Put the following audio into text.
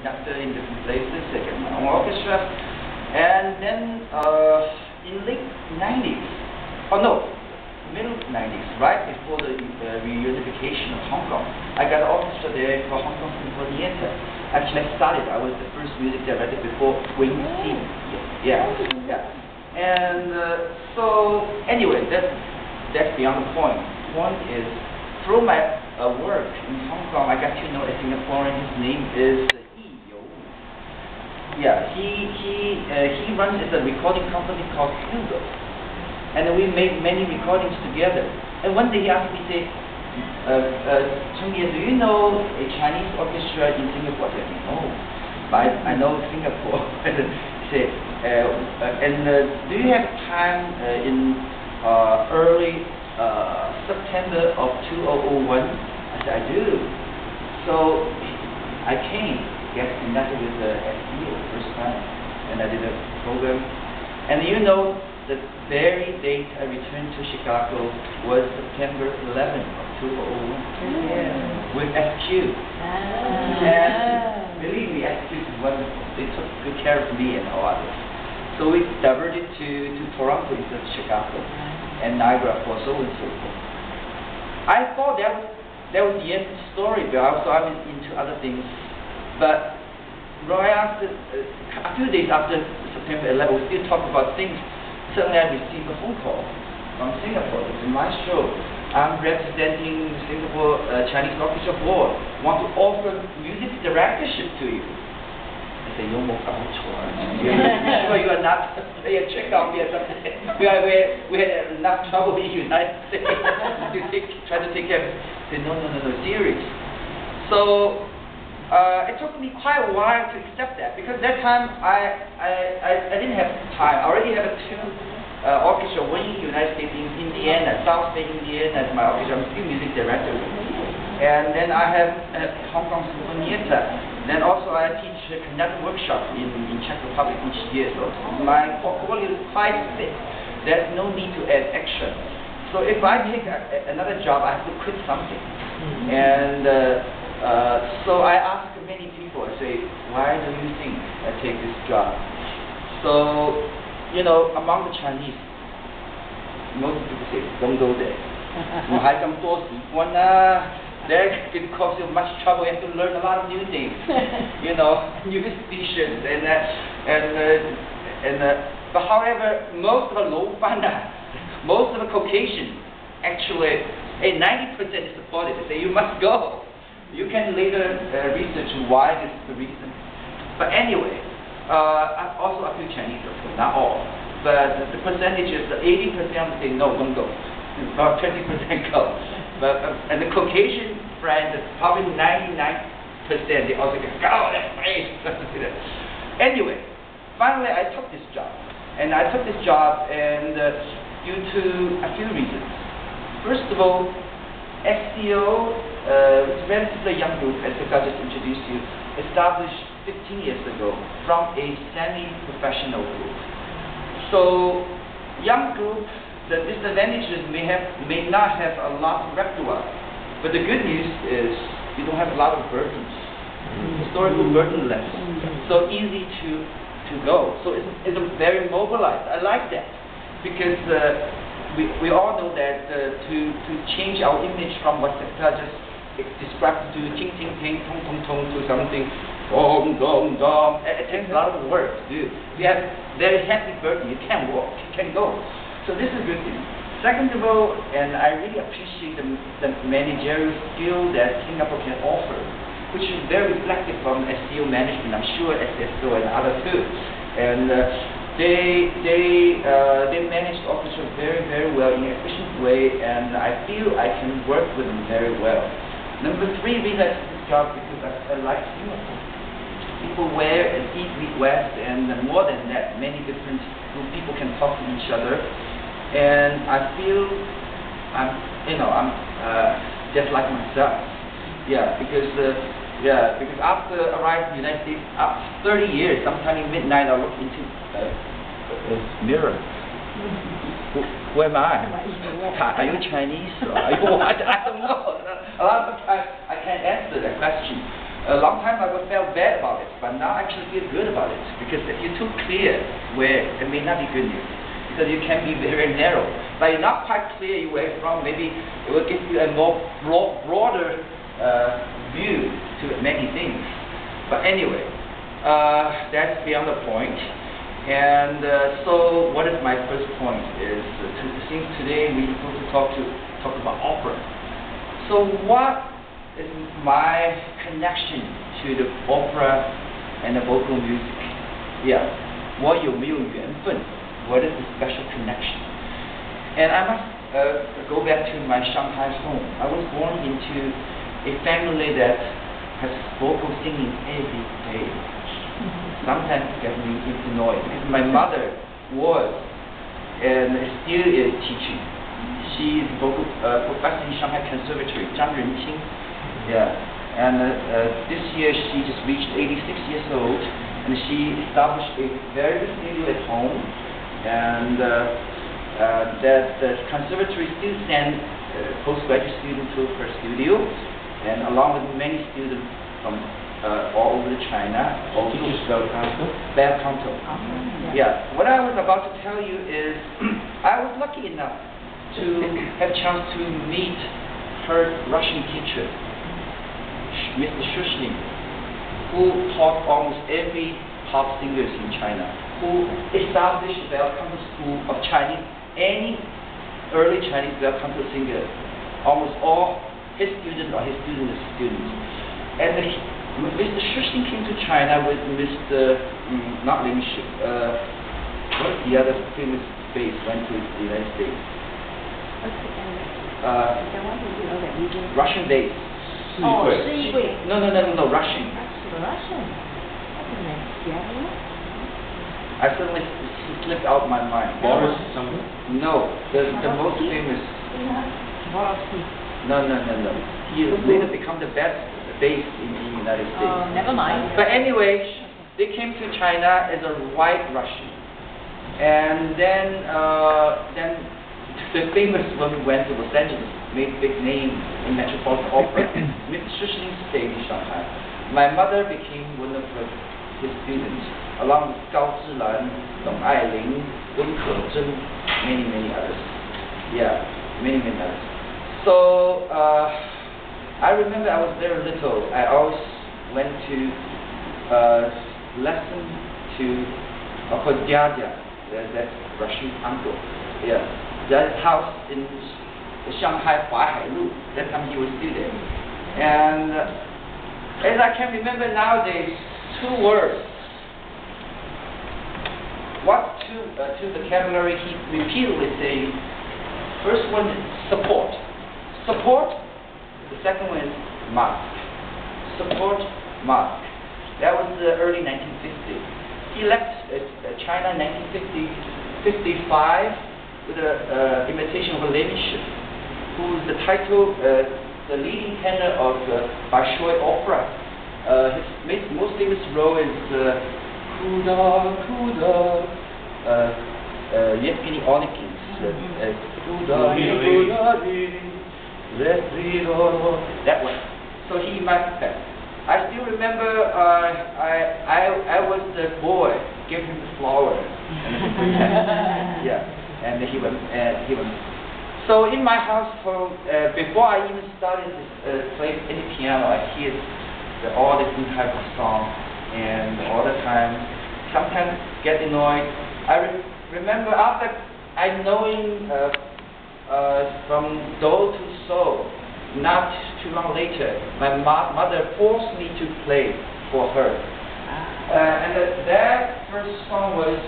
conductor in different places. I got my own orchestra. And then in late 90s, middle 90s, right before the reunification of Hong Kong, I got an orchestra there for Hong Kong Sinfonietta. Actually, I was the first music director before Wayne Steele. Yeah. And so anyway, that's beyond the point. Point is, through my work in Hong Kong, I got to know a Singaporean. His name is Yi Yo. Yeah, he runs a recording company called Hugo, and we made many recordings together. And one day he asked me, say, Cheng Ye, do you know a Chinese orchestra in Singapore? I said, no, but I know Singapore. He said, do you have time in early September of 2001? I said, I do. So I came, connected with the SEO first time, and I did a program. And you know, the very date I returned to Chicago was September 11th of 2001 with SQ. And believe me, SQ is wonderful. They took good care of me and all others. So we diverted to Toronto instead of Chicago, and Niagara Falls, so and so forth. I thought that was the end of the story, but I'm into other things. But right after, a few days after September 11th, we still talk about things. Suddenly I received a phone call from Singapore. It's my show. I'm representing Singapore Chinese Orchestra Board. Want to offer music directorship to you. I said, "You sure you are not a check on me or something?" We had enough trouble in the United States to try to take care of it. I said, no, serious. So it took me quite a while to accept that, because that time I didn't have time. I already have two orchestra, one in the United States, in Indiana, South Bay, Indiana, as my orchestra. I'm still music director. And then I have Hong Kong Sinfonietta. Then also I teach a conducting workshop in Czech Republic each year. So my portfolio is quite thick. There's no need to add extra. So if I take another job, I have to quit something. And so I ask many people, I say, why do you think I take this job? So, you know, among the Chinese, most people say, don't go there. That can cause you much trouble. You have to learn a lot of new things, you know, new species, but however, most of the most of the Caucasian, actually, 90% is supportive. They say you must go. You can later research why this is the reason. But anyway, also a few Chinese, of course, not all. But the percentage is 80% say no, don't go. About 20% go. But and the Caucasian friends, probably 99%, they also go, oh, that's great. Anyway, finally I took this job. And I took this job and due to a few reasons. First of all, SCO, it's a relatively young group, as I just introduced you, established 15 years ago from a semi-professional group. So, young group, the disadvantages may not have a lot of repertoire, but the good news is you don't have a lot of burdens, historical burden less, so easy to go. So it's very mobilized. I like that, because we all know that to change our image from what Secretary just described to ting ting ting, tong tong tong to something dong dong dong, it takes a lot of work to do. You have very heavy burden. You can't walk, you can't go. So this is a good thing. Second of all, and I really appreciate the managerial skill that Singapore can offer, which is very reflective from SCO management. I'm sure SSO and others too. And they manage the orchestra very, very well in an efficient way, and I feel I can work with them very well. Number three reason I took this job, because I like Singapore. People wear and eat Midwest, and more than that, many different people can talk to each other. And I feel I'm just like myself. Yeah, because after arriving in the United States, after 30 years, sometime in midnight, I look into a mirror. Who am I? Are you Chinese? Are you what? I don't know. A lot of times I can't answer that question. A long time ago I felt bad about it, but now I actually feel good about it, because if you're too clear, where it may not be good news, because you can be very narrow. But you're not quite clear where you're from, maybe it will give you a more broader view to many things. But anyway, that's beyond the point. And so what is my first point is, since today we're supposed to talk about opera. So what is my connection to the opera and the vocal music? Yeah, 我有没有缘分? What is the special connection? And I must go back to my Shanghai home. I was born into a family that has vocal singing every day. Sometimes get me annoyed. My mother was and still is teaching. She is vocal professor in Shanghai Conservatory, Zhang Renqing. Yeah, and this year she just reached 86 years old, and she established a very good studio at home, and that the conservatory still sends postgraduate students to her studio, and along with many students from all over China. Also bel canto. Yeah. What I was about to tell you is, I was lucky enough to have a chance to meet her Russian teacher, Mr. Shushnin, who taught almost every top singers in China, who established the bel canto school of Chinese, any early Chinese bel canto singer. Almost all his students are his students' students. And Mr. Shushnin came to China with Mr. not Ling Shi, what is the other famous bass went to the United States? Russian bass. Oh, No, Russian. Russian? I suddenly slipped out my mind. Boris something? No, the most famous. No. He later become the best bass in the United States. Oh, never mind. But anyway, they came to China as a white Russian, and then the famous woman went to Los Angeles, made big name in Metropolitan Opera. Mr. Shushnin stayed in Shanghai. My mother became one of his students, along with Gao Zhilan, Dong Ailing, WenKezhen, many others. Yeah, many others. So I remember I was very little. I always went to lesson to Djia, that's Russian uncle. Yeah, that house in Shanghai Huahailu. That time he was still there. And as I can remember nowadays, two words. What two vocabulary he repeatedly saying. First one is support. Support. The second one is mask. Support, mask. That was the early 1950s. He left China in 1955 with an imitation of a Leninship, who is the title, the leading tenor of Bolshoi opera. His most famous role is Kuda, Yevgeny Onikin's that one. So he must have. I still remember I was the boy, gave him the flower and the yeah, and he went. So in my household, before I even started playing any piano, I hear all different types of songs, and all the time, sometimes get annoyed. I remember after I knowing from do to so, not too long later, my mother forced me to play for her. And that first song was